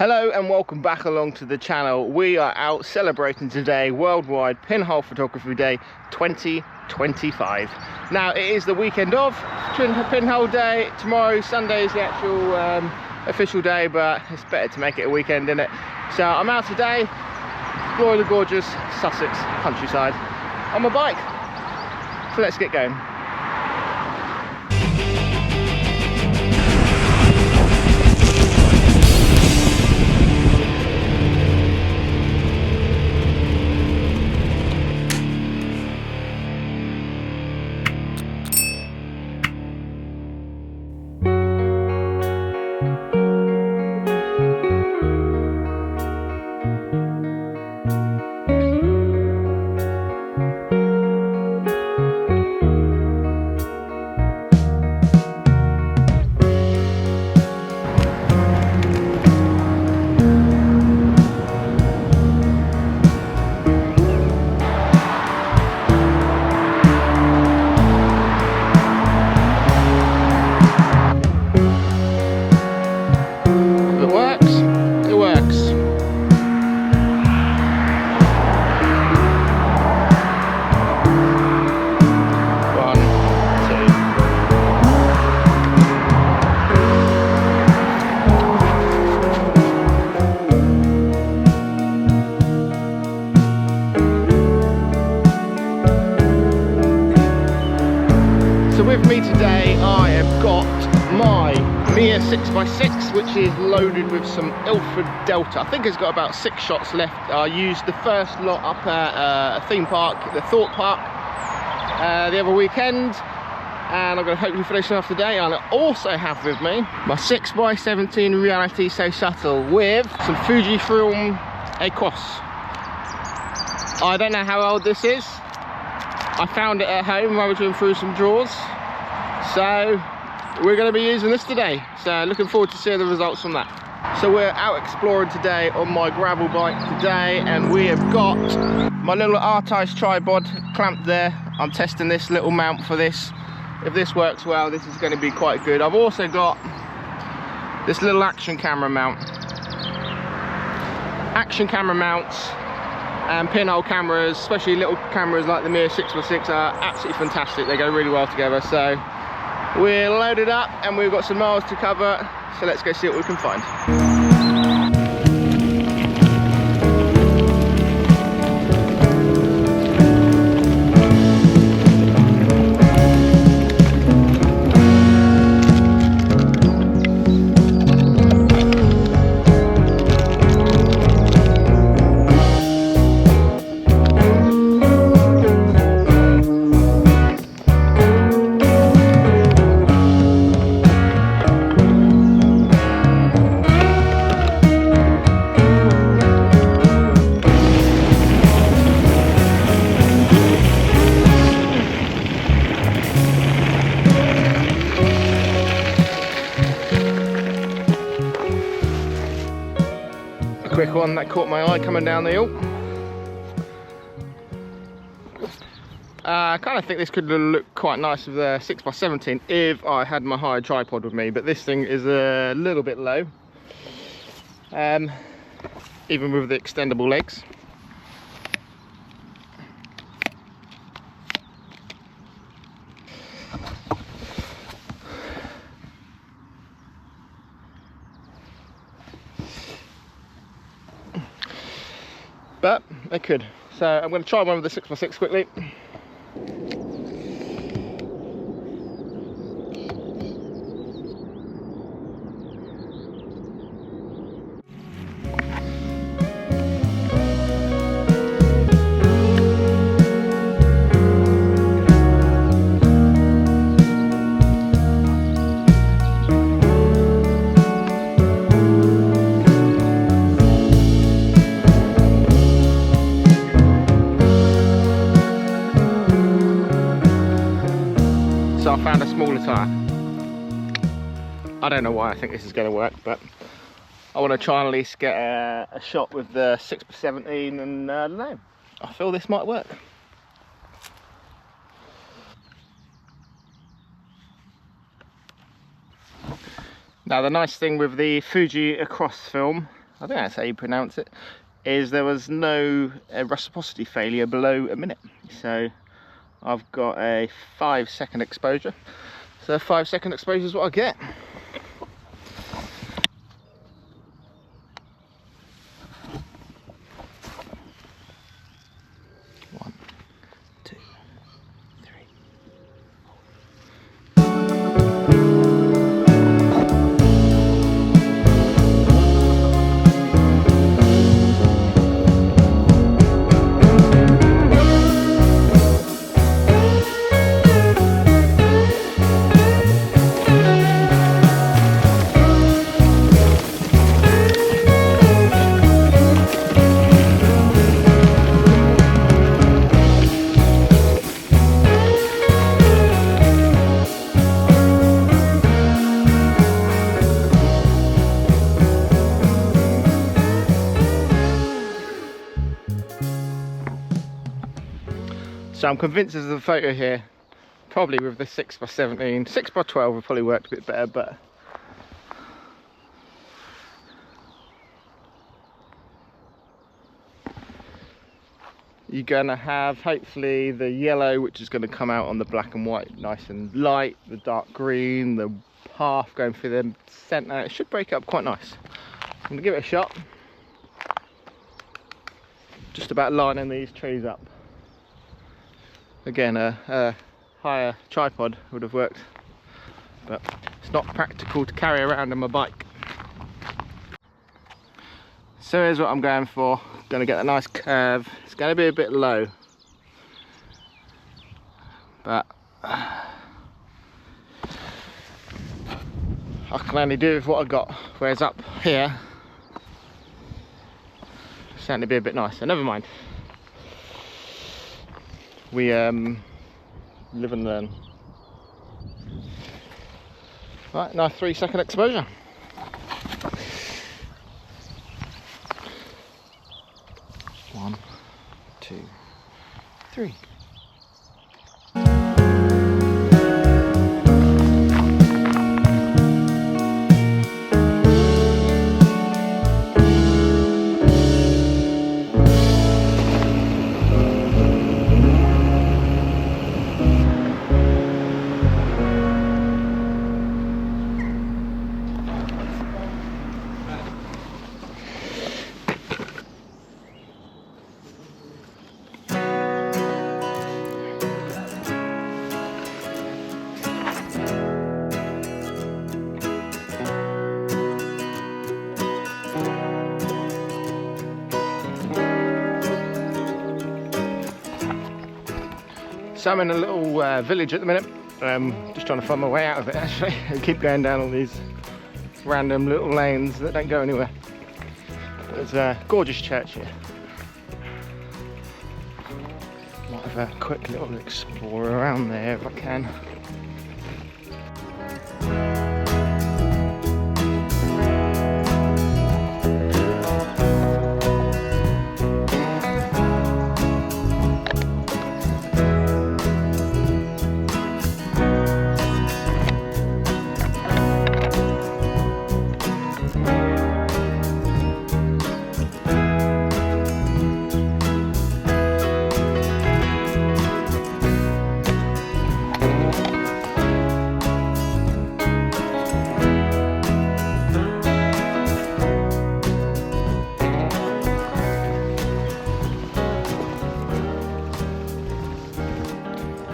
Hello and welcome back along to the channel. We are out celebrating today Worldwide Pinhole Photography Day 2025. Now it is the weekend of Pinhole Day. Tomorrow, Sunday, is the actual official day, but it's better to make it a weekend, isn't it? So I'm out today, exploring the gorgeous Sussex countryside on my bike. So let's get going. With me today I have got my 6x6, which is loaded with some Ilford Delta. I think it's got about 6 shots left. I used the first lot up at a theme park, the Thorpe Park, the other weekend, and I'm going to hopefully finish them off today. And I also have with me my 6x17 RealitySoSubtle with some Fujifilm Acros. I don't know how old this is. I found it at home rummaging through some drawers, so we're going to be using this today. So looking forward to seeing the results from that. So we're out exploring today on my gravel bike today, and we have got my little artist tripod clamped there. I'm testing this little mount for this. If this works well, this is going to be quite good. I've also got this little action camera mount. Action camera mounts and pinhole cameras, especially little cameras like the 6x6, are absolutely fantastic. They go really well together. So we're loaded up and we've got some miles to cover, so let's go see what we can find. Quick one that caught my eye coming down the hill. I kind of think this could look quite nice with the 6x17 if I had my higher tripod with me, but this thing is a little bit low, even with the extendable legs. But they could. So I'm going to try one with the 6x6 quickly. So I found a smaller tyre. I don't know why I think this is going to work, but I want to try and at least get a shot with the 6x17, and I don't know, I feel this might work. Now the nice thing with the Fuji Acros film, I think that's how you pronounce it, is there was no reciprocity failure below a minute. So I've got a 5-second exposure. So 5-second exposure is what I get. So I'm convinced there's a photo here, probably with the 6x17, 6x12 would probably work a bit better, but you're gonna have hopefully the yellow, which is gonna come out on the black and white nice and light, the dark green, the path going through the centre. It should break up quite nice. I'm gonna give it a shot. Just about lining these trees up. Again, a higher tripod would have worked, but it's not practical to carry around on my bike. So here's what I'm going for. Going to get a nice curve. It's going to be a bit low, but I can only do with what I got. Whereas up here, it's starting to be a bit nicer. Never mind. We live and learn. Right, now 3-second exposure. One, two, three. So I'm in a little village at the minute, just trying to find my way out of it actually. I keep going down all these random little lanes that don't go anywhere. There's a gorgeous church here. Might have a quick little explore around there if I can.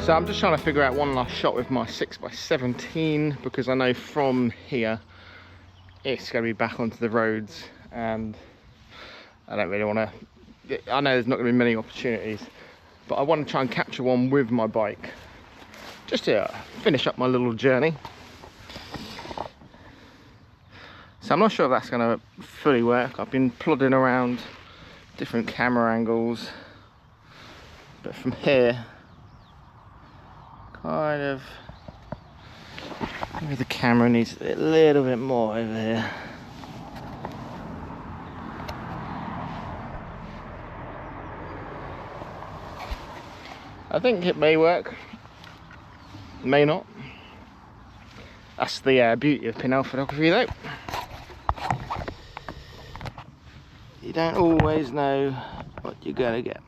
So I'm just trying to figure out one last shot with my 6x17 because I know from here it's going to be back onto the roads and I don't really want to, I know there's not going to be many opportunities, but I want to try and capture one with my bike just to finish up my little journey. So I'm not sure if that's going to fully work. I've been plodding around different camera angles, but from here kind of, maybe the camera needs a little bit more over here. I think it may work, may not. That's the beauty of pinhole photography though. don't always know what you're gonna get.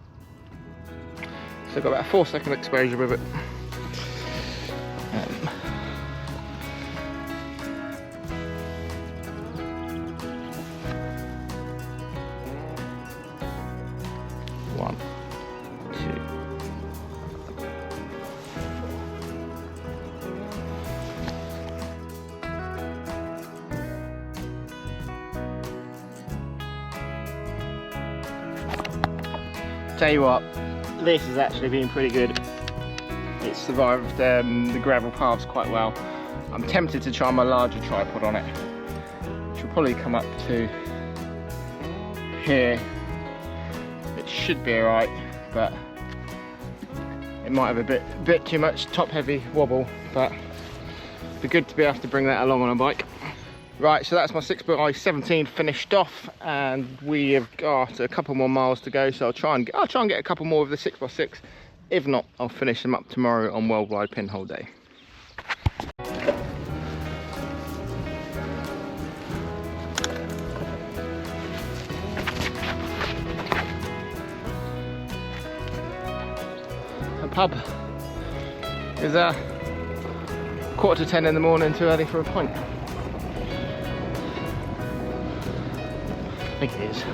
So I've got about a 4-second exposure with it. One, two. Tell you what, this has actually been pretty good. It's survived the gravel paths quite well. I'm tempted to try my larger tripod on it, which will probably come up to here. It should be alright, but it might have a bit too much top heavy wobble, but it'd be good to be able to bring that along on a bike. Right, so that's my 6x17 finished off, and we have got a couple more miles to go, so I'll try and get a couple more of the 6x6. If not, I'll finish them up tomorrow on Worldwide Pinhole Day. The pub is 9:45 in the morning, too early for a pint. I think it is.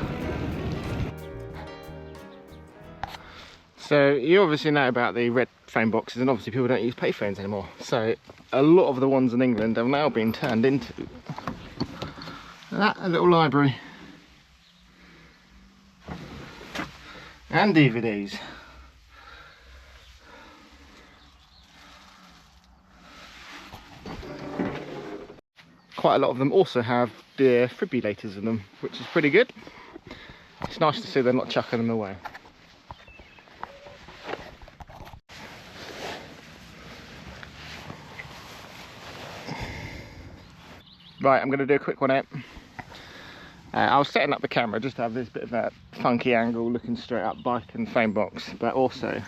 So you obviously know about the red phone boxes, and obviously people don't use payphones anymore. So a lot of the ones in England have now been turned into a little library and DVDs. Quite a lot of them also have defibrillators in them, which is pretty good. It's nice to see they're not chucking them away. Right, I'm going to do a quick one out. I was setting up the camera just to have this bit of a funky angle looking straight up bike and phone box, but also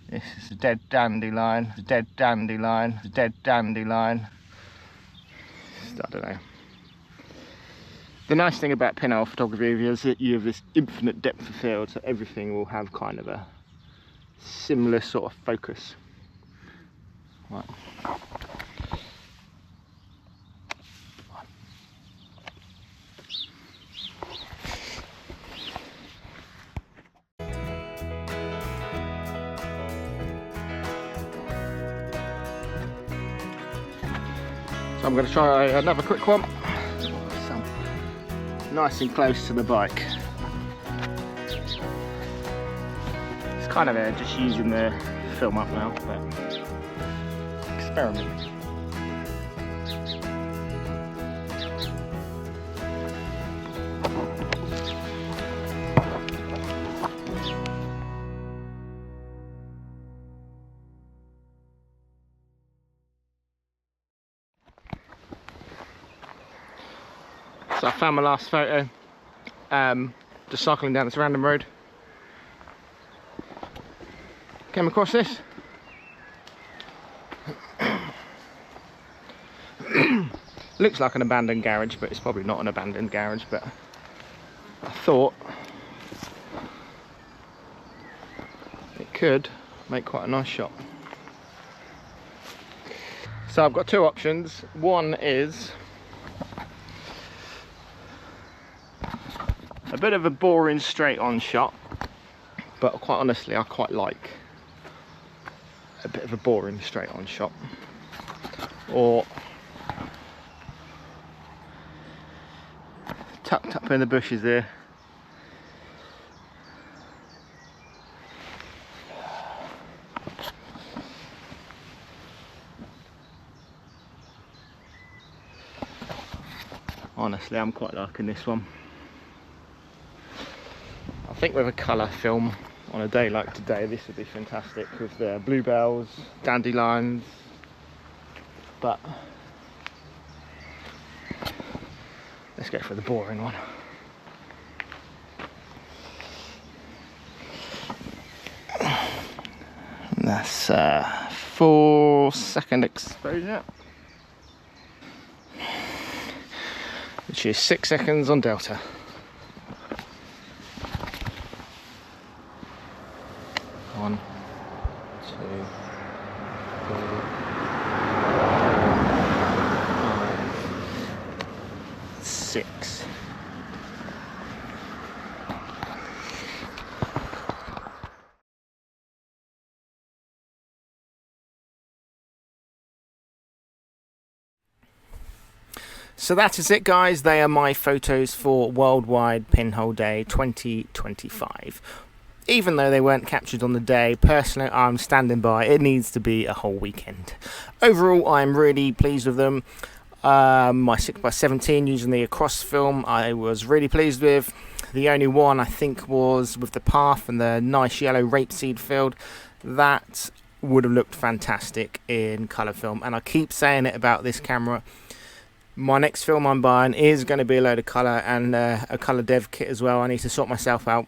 this is a dead dandelion, a dead dandelion, a dead dandelion. I don't know. The nice thing about pinhole photography is that you have this infinite depth of field, so everything will have kind of a similar sort of focus. Right. So I'm going to try another quick one. Some nice and close to the bike. It's kind of just using the film up now, but experiment. So I found my last photo, just cycling down this random road. Came across this. Looks like an abandoned garage, but it's probably not an abandoned garage, but I thought it could make quite a nice shot. So I've got two options. One is a bit of a boring straight on shot, but quite honestly I quite like a bit of a boring straight on shot. Or tucked up in the bushes there. Honestly, I'm quite liking this one. I think with a colour film on a day like today, this would be fantastic with the bluebells, dandelions, but let's go for the boring one. And that's 4-second exposure, which is 6 seconds on Delta. 6. So that is it, guys. They are my photos for Worldwide Pinhole Day 2025. Even though they weren't captured on the day, personally I'm standing by. It needs to be a whole weekend. Overall, I'm really pleased with them. My 6x17 using the Acros film I was really pleased with. The only one I think was with the path and the nice yellow rapeseed field. That would have looked fantastic in colour film, and I keep saying it about this camera. My next film I'm buying is going to be a load of colour and a colour dev kit as well. I need to sort myself out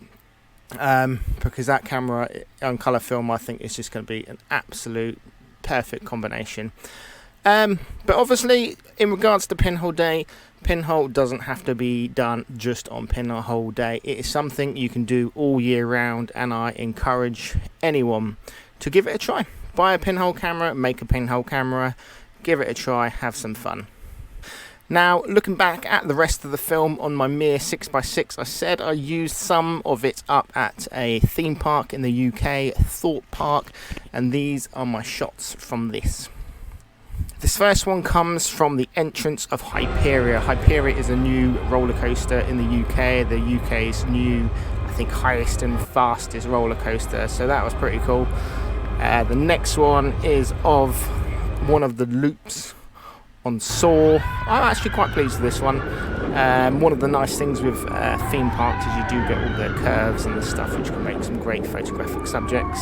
because that camera on colour film I think is just going to be an absolute perfect combination. But obviously, in regards to Pinhole Day, Pinhole doesn't have to be done just on Pinhole Day. It is something you can do all year round, and I encourage anyone to give it a try. Buy a pinhole camera, make a pinhole camera, give it a try, have some fun. Now, looking back at the rest of the film on my mere 6x6, I said I used some of it up at a theme park in the UK, Thorpe Park, and these are my shots from this. This first one comes from the entrance of Hyperia. Hyperia is a new roller coaster in the UK, the UK's new, I think, highest and fastest roller coaster, so that was pretty cool. The next one is of one of the loops on Saw. I'm actually quite pleased with this one. One of the nice things with theme parks is you do get all the curves and the stuff, which can make some great photographic subjects.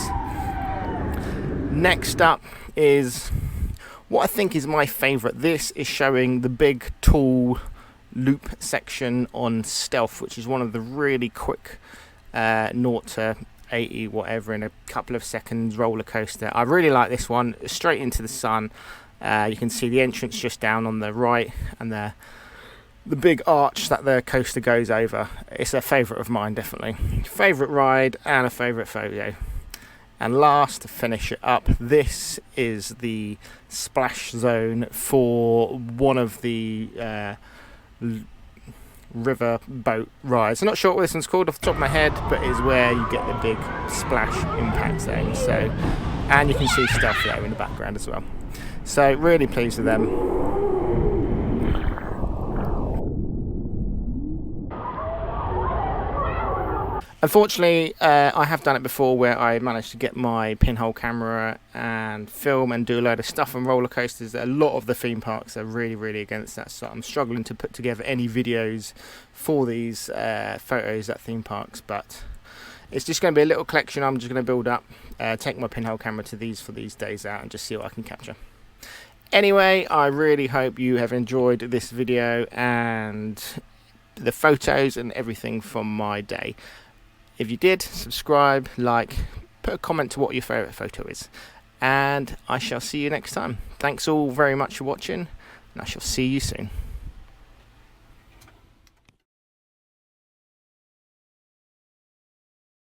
Next up is what I think is my favourite. This is showing the big tall loop section on Stealth, which is one of the really quick 0 to 80 whatever in a couple of seconds roller coaster. I really like this one. Straight into the sun. You can see the entrance just down on the right, and the big arch that the coaster goes over. It's a favourite of mine, definitely. Favourite ride and a favourite photo. And last, to finish it up, this is the splash zone for one of the river boat rides. I'm not sure what this one's called off the top of my head, but it's where you get the big splash impact zone. So, and you can see stuff there in the background as well. So really pleased with them. Unfortunately, I have done it before where I managed to get my pinhole camera and film and do a load of stuff on roller coasters. A lot of the theme parks are really against that, so I'm struggling to put together any videos for these photos at theme parks, but it's just going to be a little collection I'm just going to build up, take my pinhole camera to these for these days out and just see what I can capture. Anyway, I really hope you have enjoyed this video and the photos and everything from my day. If you did, subscribe, like, put a comment to what your favourite photo is. And I shall see you next time. Thanks all very much for watching, and I shall see you soon.